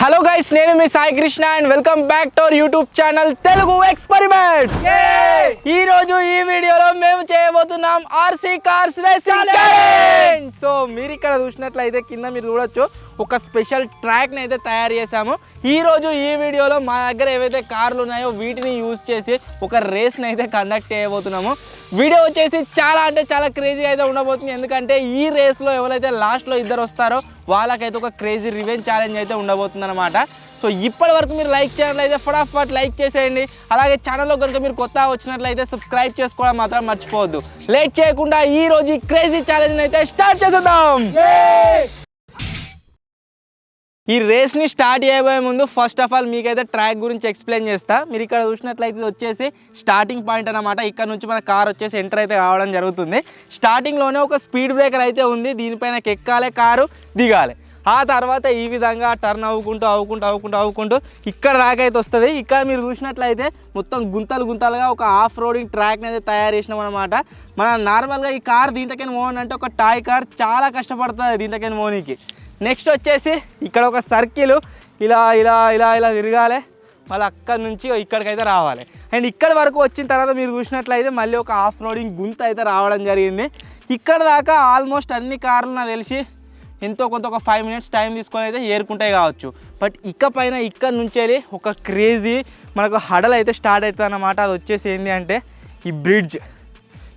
Hello guys, నేను మీ Sai Krishna and welcome back to our YouTube channel Telugu experiment. ఈ రోజు ఈ వీడియోలో మేము చేయబోతున్నాం RC cars racing challenge. So మీరు ఇక్కడ చూసినట్లయితే కింద మీరు చూడొచ్చు ఒక స్పెషల్ ట్రాక్ని అయితే తయారు చేసాము. ఈరోజు ఈ వీడియోలో మా దగ్గర ఏవైతే కార్లు ఉన్నాయో వీటిని యూజ్ చేసి ఒక రేస్ని అయితే కండక్ట్ చేయబోతున్నాము. వీడియో వచ్చేసి చాలా అంటే చాలా క్రేజీగా అయితే ఉండబోతుంది. ఎందుకంటే ఈ రేస్లో ఎవరైతే లాస్ట్లో ఇద్దరు వస్తారో వాళ్ళకైతే ఒక క్రేజీ రివెంజ్ ఛాలెంజ్ అయితే ఉండబోతుంది అనమాట. సో ఇప్పటి వరకు మీరు లైక్ చేయాలైతే ఫటాఫట్ లైక్ చేసేయండి. అలాగే ఛానల్లో కనుక మీరు కొత్తగా వచ్చినట్లయితే సబ్స్క్రైబ్ చేసుకోవడం మాత్రం మర్చిపోవద్దు. లేట్ చేయకుండా ఈ రోజు ఈ క్రేజీ ఛాలెంజ్ అయితే స్టార్ట్ చేద్దాం. ఈ రేస్ని స్టార్ట్ చేయబోయే ముందు ఫస్ట్ ఆఫ్ ఆల్ మీకైతే ట్రాక్ గురించి ఎక్స్ప్లెయిన్ చేస్తా. మీరు ఇక్కడ చూసినట్లయితే ఇది వచ్చేసి స్టార్టింగ్ పాయింట్ అనమాట. ఇక్కడ నుంచి మన కార్ వచ్చేసి ఎంటర్ అయితే కావడం జరుగుతుంది. స్టార్టింగ్లోనే ఒక స్పీడ్ బ్రేకర్ అయితే ఉంది. దీనిపైన ఎక్కాలి, కారు దిగాలి. ఆ తర్వాత ఈ విధంగా టర్న్ అవ్వుకుంటూ ఇక్కడ దాకా అయితే వస్తుంది. ఇక్కడ మీరు చూసినట్లయితే మొత్తం గుంతలుగా ఒక ఆఫ్ రోడింగ్ ట్రాక్ని అయితే తయారు చేసినాం అనమాట. మన నార్మల్గా ఈ కార్ దీంట్లోకి మోన్ అంటే ఒక టాయ్ కార్ చాలా కష్టపడుతుంది దీంట్లోకి మోనికి. నెక్స్ట్ వచ్చేసి ఇక్కడ ఒక సర్కిల్ ఇలా ఇలా ఇలా ఇలా తిరగాలి, మళ్ళీ అక్కడి నుంచి ఇక్కడికైతే రావాలి. అండ్ ఇక్కడ వరకు వచ్చిన తర్వాత మీరు చూసినట్లయితే మళ్ళీ ఒక ఆఫ్ రోడింగ్ గుంత అయితే రావడం జరిగింది. ఇక్కడ దాకా ఆల్మోస్ట్ అన్ని కార్లు నాకు తెలిసి ఎంతో కొంత ఒక 5 minutes టైం తీసుకొని అయితే ఏరుకుంటాయి కావచ్చు. బట్ ఇకపైన ఇక్కడ నుంచి వెళ్ళి ఒక క్రేజీ మనకు హడల్ అయితే స్టార్ట్ అవుతుంది అన్నమాట. అది వచ్చేసి ఏంటి అంటే ఈ బ్రిడ్జ్.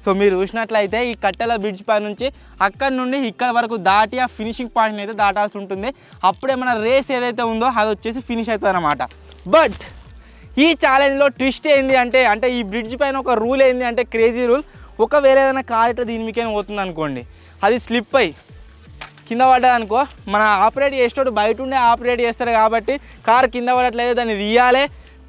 సో మీరు చూసినట్లయితే ఈ కట్టెల బ్రిడ్జ్ పై నుంచి అక్కడి నుండి ఇక్కడ వరకు దాటి ఆ ఫినిషింగ్ పాయింట్ని అయితే దాటాల్సి ఉంటుంది. అప్పుడే మన రేస్ ఏదైతే ఉందో అది వచ్చేసి ఫినిష్ అవుతుంది అన్నమాట. బట్ ఈ ఛాలెంజ్లో ట్విస్ట్ ఏంటి అంటే ఈ బ్రిడ్జ్ పైన ఒక రూల్ ఏంటి అంటే క్రేజీ రూల్. ఒకవేళ ఏదైనా కార్ ఇట్లా దీని మీకేం పోతుంది అనుకోండి, అది స్లిప్ అయ్యి కింద పడ్డది అనుకో, మన ఆపరేట్ చేసేటోడు బయట ఉండే ఆపరేట్ చేస్తాడు కాబట్టి కార్ కింద పడట్లేదు, దాన్ని తీయాలి,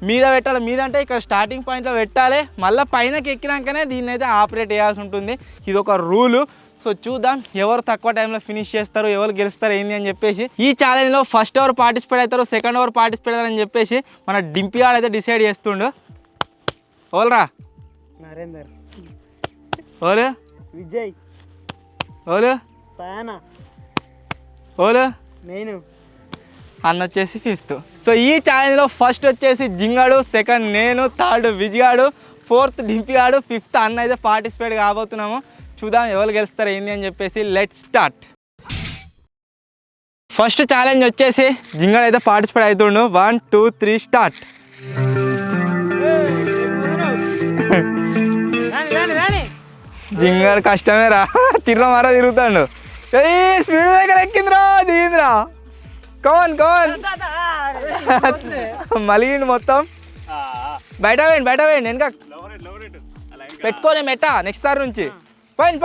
మీద పెట్టాలి. మీద అంటే ఇక్కడ స్టార్టింగ్ పాయింట్లో పెట్టాలి, మళ్ళీ పైనకి ఎక్కినాకనే దీన్ని అయితే ఆపరేట్ చేయాల్సి ఉంటుంది. ఇది ఒక రూలు. సో చూద్దాం ఎవరు తక్కువ టైంలో ఫినిష్ చేస్తారు, ఎవరు గెలుస్తారు ఏంది అని చెప్పేసి. ఈ ఛాలెంజ్లో ఫస్ట్ ఓవర్ పార్టిసిపేట్ అవుతారు, సెకండ్ ఓవర్ పార్టిసిపేట్ అవుతారని చెప్పేసి మన డింపియాడ్ అయితే డిసైడ్ చేస్తుండు. ఓల్రా నరేందర్, ఓలు విజయ్, ఓలు సయానా, ఓలు నేను, అన్న వచ్చేసి 5th. సో ఈ ఛాలెంజ్లో ఫస్ట్ వచ్చేసి జింగాడు, సెకండ్ నేను, థర్డ్ విజయాడు, 4th డింపియాడు, 5th అన్న అయితే పార్టిసిపేట్ కాబోతున్నాము. చూద్దాం ఎవరు గెలుస్తారు ఏంది అని చెప్పేసి. Let's start. ఫస్ట్ ఛాలెంజ్ వచ్చేసి జింగాడు అయితే పార్టిసిపేట్ అవుతుండు. 1 2 3 స్టార్ట్. జింగాడు కష్టమే రా, తిర్రమారా తిరుగుతాడు. స్పీడ్ దగ్గర ఎక్కిందిరా, దిగిందిరా. కౌన్ మలిగిండు మొత్తం. బయట వేయండి వెనక పెట్టుకోని మెట్టా. నెక్స్ట్ సార్ నుంచి పైన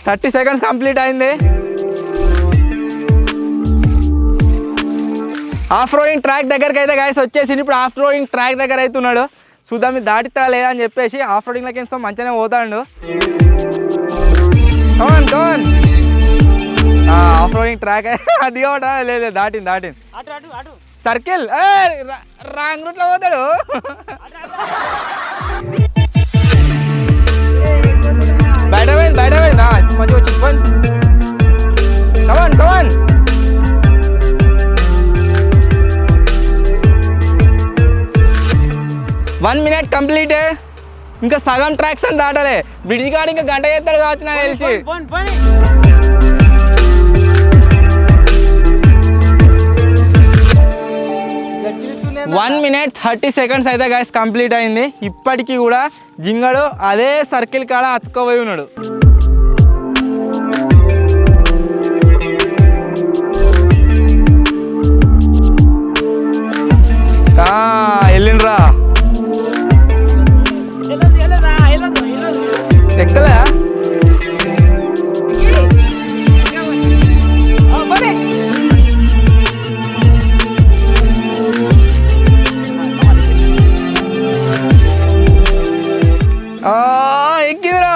30 seconds కంప్లీట్ అయింది. ఆఫ్ రోడింగ్ ట్రాక్ దగ్గరికి అయితే గైస్ వచ్చేసి ఇప్పుడు ఆఫ్ రోడింగ్ ట్రాక్ దగ్గర అయితే ఉన్నాడు. చూద్దాం మీరు దాటితా లేదా అని చెప్పేసి. ఆఫ్ రోడింగ్లోకి ఎంతో మంచిగానే పోతాడు. కౌన్ ఆఫ్ రోడింగ్ ట్రాక్ అది కూడా లేదు, దాటింది సర్కిల్. రాంగ్ రూట్లో పోతాడు. బయట పోయిందా మంచిగా వచ్చింది. కమాన్ 1 minute కంప్లీటెడ్. ఇంకా సగం ట్రాక్స్ అని దాటలే. బ్రిడ్జ్ కాడ ఇంకా గంట చేస్తాడు కావచ్చు నాకు తెలిసి. 1 minute 30 seconds అయితే గైస్ కంప్లీట్ అయింది. ఇప్పటికీ కూడా జింగడు అదే సర్కిల్ కాడ అతుక్కోపోయి ఉన్నాడు. వెళ్ళిండ్రా, ఎక్కలే. ఎక్కిందిరా,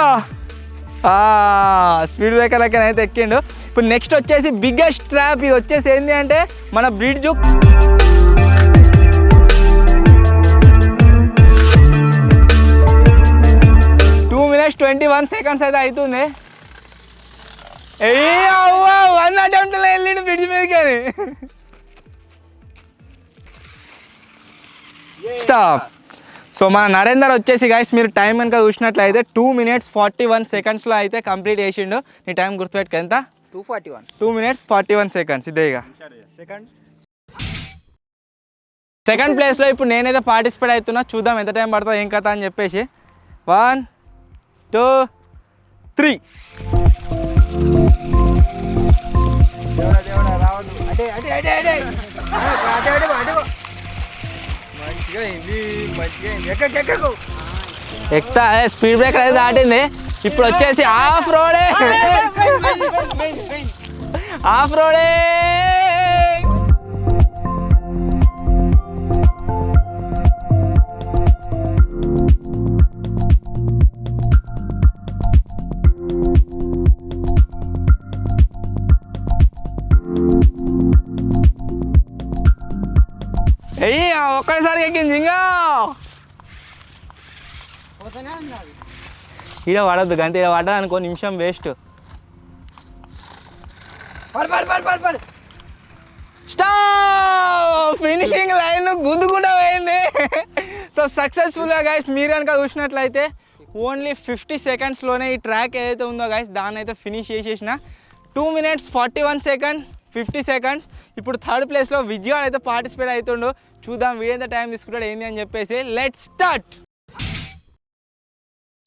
స్పీడ్ బ్రేకర్ లెక్కన అయితే ఎక్కిండు. ఇప్పుడు నెక్స్ట్ వచ్చేసి బిగ్గెస్ట్ ట్రాప్. ఇది వచ్చేసి ఏంటి అంటే మన బ్రిడ్జ్ 2 minutes 21 seconds అయితే అవుతుంది. ఏ అటెంప్ట్లో వెళ్ళిండు బ్రిడ్జ్ మీద కానీ. స్టాప్. సో మన నరేందర్ వచ్చేసి గైస్ మీరు టైం కనుక చూసినట్లయితే 2 minutes 41 seconds అయితే కంప్లీట్ చేసిండు. నీ టైం గుర్తుపెట్టుకు ఎంత? 241. 2 minutes 41 seconds. ఇదే ఇక సెకండ్ ప్లేస్లో ఇప్పుడు నేనైతే పార్టిసిపేట్ అవుతున్నా. చూద్దాం ఎంత టైం పడుతుందో ఏం కథ అని చెప్పేసి. 1 2 3. ఎక్స్ట్రా స్పీడ్ బ్రేకర్ అయితే దాటింది. ఇప్పుడు వచ్చేసి ఆఫ్ రోడే. ఆఫ్ రోడే. అయ్యి ఒక్కడిసారి ఎక్కింది ఇంకా ఈడ పడద్దు గంత ఈడ పడ్డా అనుకో నిమిషం వేస్ట్. స్టాప్. ఫినిషింగ్ లైన్ గుద్దుకుండా పోయింది. సో సక్సెస్ఫుల్గా గైస్ మీరు కనుక చూసినట్లయితే ఓన్లీ 50 secondsలోనే ఈ ట్రాక్ ఏదైతే ఉందో గైస్ దాన్ని అయితే ఫినిష్ చేసేసిన. 2 minutes 41 seconds 50 seconds. ఇప్పుడు థర్డ్ ప్లేస్లో విజయ్ అయితే పార్టిసిపేట్ అవుతుండు. చూద్దాం వీడెంత టైం తీసుకుంటాడు ఏంది అని చెప్పేసి. Let's start.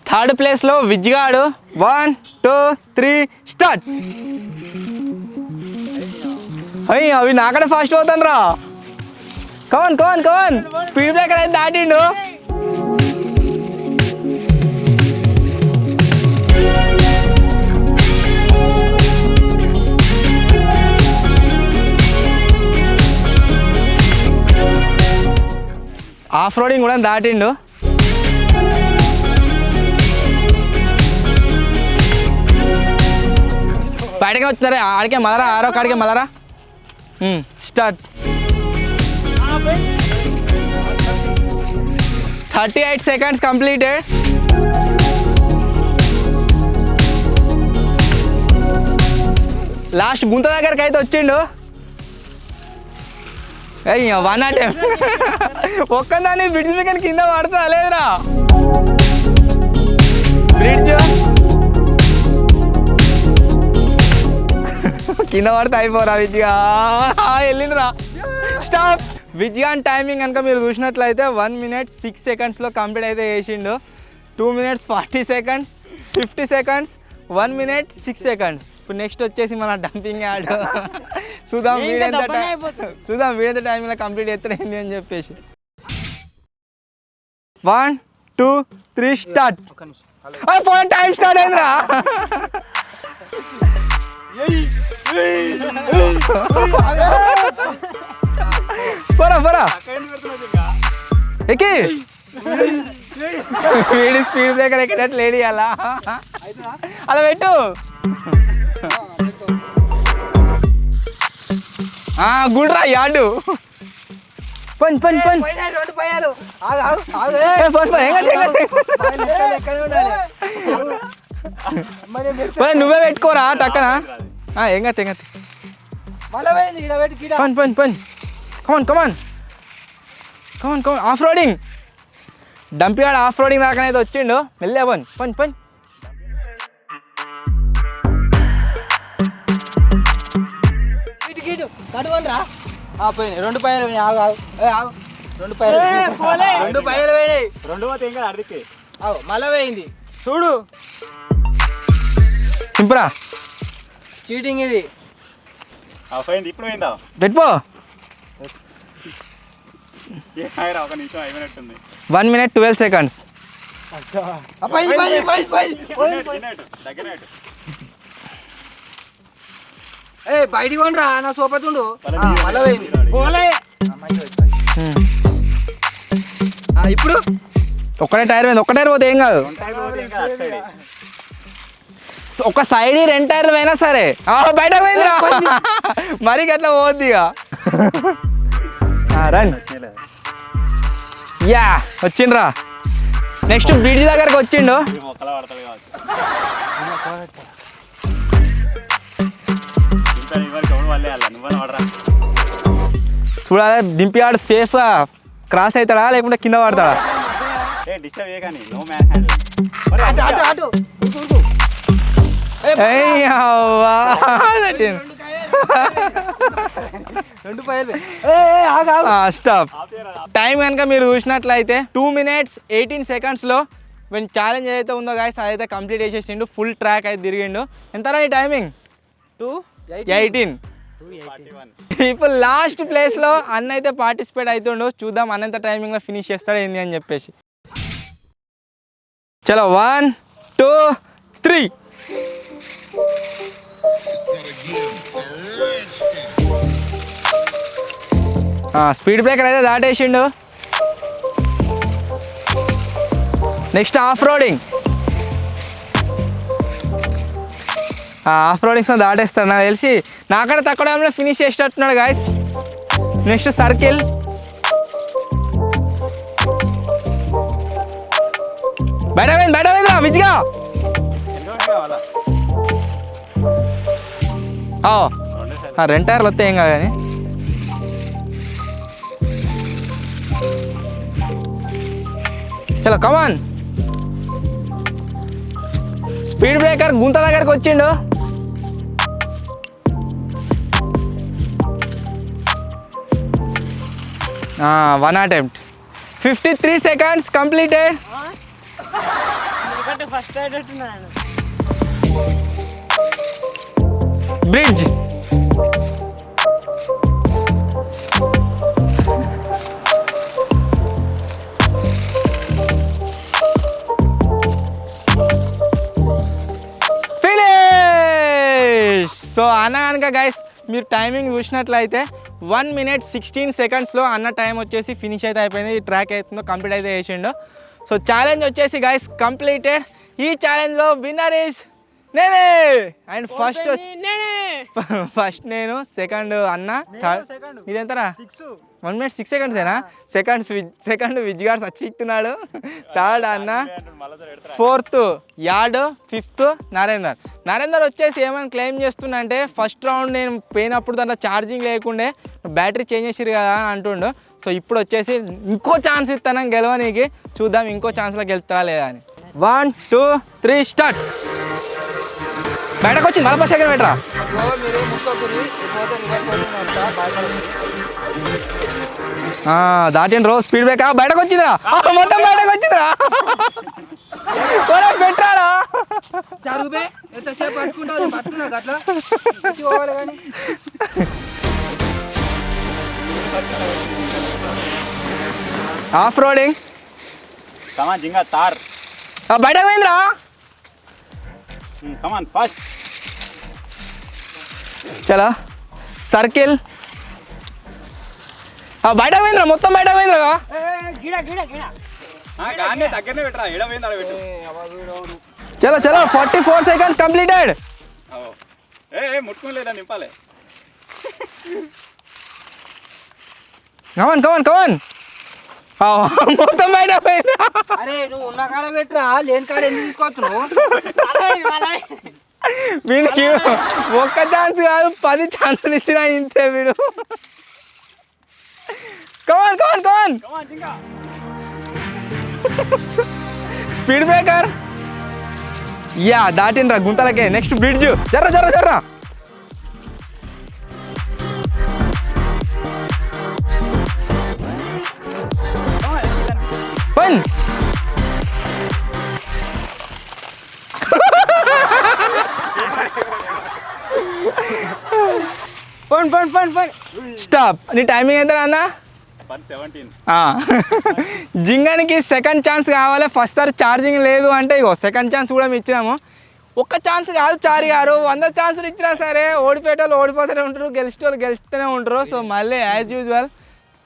థర్డ్ ప్లేస్లో విజ్గాడు. 1 2 3 స్టార్ట్. అయ్యి అవి నాకడే ఫాస్ట్ అవుతాను రా. కవన్ కవన్ కవన్. స్పీడ్ బ్రేకర్ అయితే దాటిండు. ఆఫ్ రోడింగ్ కూడా దాటిండు. బయటకే వచ్చినారే ఆడికే మలరా ఆరో కాడికే మలరా. స్టార్ట్. 38 seconds completed. లాస్ట్ గుంత దగ్గరికి అయితే వచ్చిండు. అయ్యా 1 attempt. ఒక్కదాన్ని బ్రిడ్జ్ మీద కింద పడుతుందా లేదురా. బ్రిడ్జ్ కింద పడితే అయిపోరా విజ్గా వెళ్ళిందిరా. స్టాప్. విజ్గాన్ టైమింగ్ కనుక మీరు చూసినట్లయితే 1 minute 6 secondsలో కంప్లీట్ అయితే చేసిండు. 2 minutes 40 seconds 50 seconds 1 minute 6 seconds. ఇప్పుడు నెక్స్ట్ వచ్చేసి మన డంపింగ్ యాడ్. చూద్దాం వీడెంత టైంలో కంప్లీట్ ఎత్తడైంది అని చెప్పేసి. 1 2 3 స్టార్ట్. టైం స్టార్ట్ అయిందిరా. పోరా ఎక్కి వీడి స్పీడ్ బ్రేకర్ ఎక్కినట్లు లేడీ అలా అలా పెట్టు. గుడ్రా యాడు. పని నువ్వే పెట్టుకోరా టక్కన. ఎంగతి కమాన్ ఆఫ్ రోడింగ్. డంపిగాడు ఆఫ్ రోడింగ్ దాకానైతే వచ్చిండు. మెల్లే పని పోయినాయి 2 పైలు పోయినాయి. 2 పైలు పోయినాయి. 2 పోతే ఇంకా అడిగితే మళ్ళీ పోయింది చూడు. ఇంపురా చీటింగ్ ఇది. ఇప్పుడు పోయిందా పెట్టుకో. 1 minute 12 seconds. బయటికి కొనరా నా సోపతుండు. ఇప్పుడు ఒక్కటే టైర్ పోయింది. ఒక్క టైర్ పోతే ఏం కాదు. ఒక సైడ్ 2 టైర్లు పోయినా సరే బయట పోయిందిరా. మరి అట్లా పోద్ది ఇక. రండి. యా వచ్చిండ్రా. నెక్స్ట్ బ్రిడ్జ్ దగ్గరకు వచ్చిండు. వేయాలి నువ్వు పడరా. చూడాలి దింపి ఆడు సేఫ్గా క్రాస్ అవుతాడా లేకుంటే కింద పడతాడా? డిస్టర్బ్ ఏ కానీ నో మ్యాన్ హ్యాండిల్. అటు ఏయ్ అవ్వా, దట్టింది. రెండు పైలు స్టాప్. టైం కనుక మీరు చూసినట్లయితే 2 minutes 18 secondsలో వీళ్ళ ఛాలెంజ్ ఏదైతే ఉందో గాయస్ అదైతే కంప్లీట్ చేసేసిండు. ఫుల్ ట్రాక్ అయితే తిరిగిండు. ఎంతరా ఈ టైమింగ్? 2:18. ఇప్పుడు లాస్ట్ ప్లేస్లో అన్న అయితే పార్టిసిపేట్ అవుతుండు. చూద్దాం అన్న ఎంత టైమింగ్లో ఫినిష్ చేస్తాడు ఏంది అని చెప్పేసి. చలో 1 2 3. స్పీడ్ బ్రేకర్ అయితే దాటేసిండు. Next off roading. Off roadings దాటేస్తాడు నాకు తెలిసి. నాకన్నా తక్కువ టైంలో ఫినిష్ చేసేటట్టున్నాడు గాయస్. Next circle. బయట పోయిందిరా విజ్గా. రెండు టైర్లు వస్తే ఏం కాదు కానీ. చలో కమాన్. స్పీడ్ బ్రేకర్ గుంత దగ్గరకు వచ్చిండు. One attempt 53 seconds completed. Bridge. So అన్న కనుక గైస్ మీరు టైమింగ్ చూసినట్లయితే 1 minute 16 secondsలో అన్న టైం వచ్చేసి ఫినిష్ అయితే అయిపోయింది. ఈ ట్రాక్ అవుతుందో కంప్లీట్ అయితే చేసిండు. సో ఛాలెంజ్ వచ్చేసి గైస్ కంప్లీటెడ్. ఈ ఛాలెంజ్లో విన్నర్ ఈజ్ నేనే. అండ్ ఫస్ట్ నేను, సెకండ్ అన్న, థర్డ్ ఇదెంతరా 1 minute 6 seconds సెకండ్ విజ్ గార్డ్స్ వచ్చిస్తున్నాడు, థర్డ్ అన్న, ఫోర్త్ యాడ్, ఫిఫ్త్ నరేందర్ వచ్చేసి ఏమని క్లెయిమ్ చేస్తున్నా అంటే ఫస్ట్ రౌండ్ నేను పోయినప్పుడు దాంట్లో ఛార్జింగ్ లేకుండే బ్యాటరీ చేంజ్ చేసిరు కదా అని అంటుండు. సో ఇప్పుడు వచ్చేసి ఇంకో ఛాన్స్ ఇస్తాను గెలవనీకి. చూద్దాం ఇంకో ఛాన్స్లో గెలుస్తారా లేదా అని. 1 2 3 స్టార్ట్. బయటకు వచ్చింది 40 seconds పెట్టరా. దాటిండ్రు స్పీడ్ బ్రేక్. బయటకు వచ్చిందిరా, మొత్తం బయటకు వచ్చిందిరా. పెట్టాడా ఆఫ్ రోడింగ్. బయటకు పోయిందిరా. చలో సర్కిల్. బయట పోయిందిరా, మొత్తం బయట పోయిందిరా. చలో 44 seconds కంప్లీటెడ్. నింపాలి. కమాన్ మొత్తం బయట పోయింది. అరే నువ్వు ఉన్న కాడ పెట్టరా, లేని కాడ ఎందుకు తీసుకొస్తున్నావు? వీడికి ఒక్క ఛాన్స్ కాదు 10 ఛాన్సులు ఇచ్చినా ఇంతే వీడు. Come on speed breaker. యా దాటిండ్రా గుంతలకే. Next bridge. జర్రా పన్. స్టాప్. నీ టైమింగ్ ఎంత అన్న? 1:17. జింగానికి సెకండ్ ఛాన్స్ కావాలి. ఫస్ట్ సార్ ఛార్జింగ్ లేదు అంటే ఇగో సెకండ్ ఛాన్స్ కూడా మేము ఇచ్చినాము. ఒక్క ఛాన్స్ కాదు చారి గారు, 100 ఛాన్సులు ఇచ్చినా సరే ఓడిపోయేటోళ్ళు ఓడిపోతూనే ఉంటారు, గెలిచేటోళ్ళు గెలుస్తూనే ఉంటారు. సో మళ్ళీ యాజ్ యూజువల్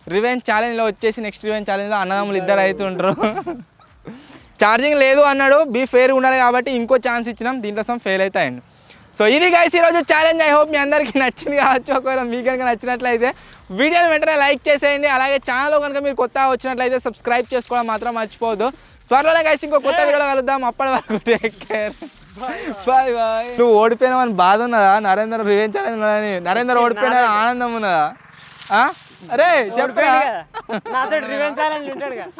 రివెంజ్ ఛాలెంజ్లో వచ్చేసి నెక్స్ట్ రివెంజ్ ఛాలెంజ్లో అన్నదమ్ములు ఇద్దరు అవుతుంటారు. ఛార్జింగ్ లేదు అన్నాడు, బీ ఫేర్ ఉండాలి కాబట్టి ఇంకో ఛాన్స్ ఇచ్చినాం, దీంట్లో ఫెయిల్ అవుతాయండి. సో ఇది గైస్ ఈరోజు ఛాలెంజ్. ఐ హోప్ మీ అందరికీ నచ్చింది కావచ్చు. ఒకవేళ మీకు కనుక నచ్చినట్లయితే వీడియోని వెంటనే లైక్ చేసేయండి. అలాగే ఛానల్లో కనుక మీరు కొత్తగా వచ్చినట్లయితే సబ్స్క్రైబ్ చేసుకోవడం మాత్రం మర్చిపోవద్దు. త్వరలోనే గైస్ ఇంకో కొత్త వీడియోలో కలుద్దాం. అప్పటి వరకు టేక్ కేర్. Bye bye. నువ్వు ఓడిపోయినావని బాధ ఉన్నదా? నరేందర్ రివెంజ్ ఛాలెంజ్ అని నరేందర్ ఓడిపోయినా ఆనందం ఉన్నదా? అరే చెప్పరా నాతో రివెంజ్ ఛాలెంజ్ ఉంటాడు కదా.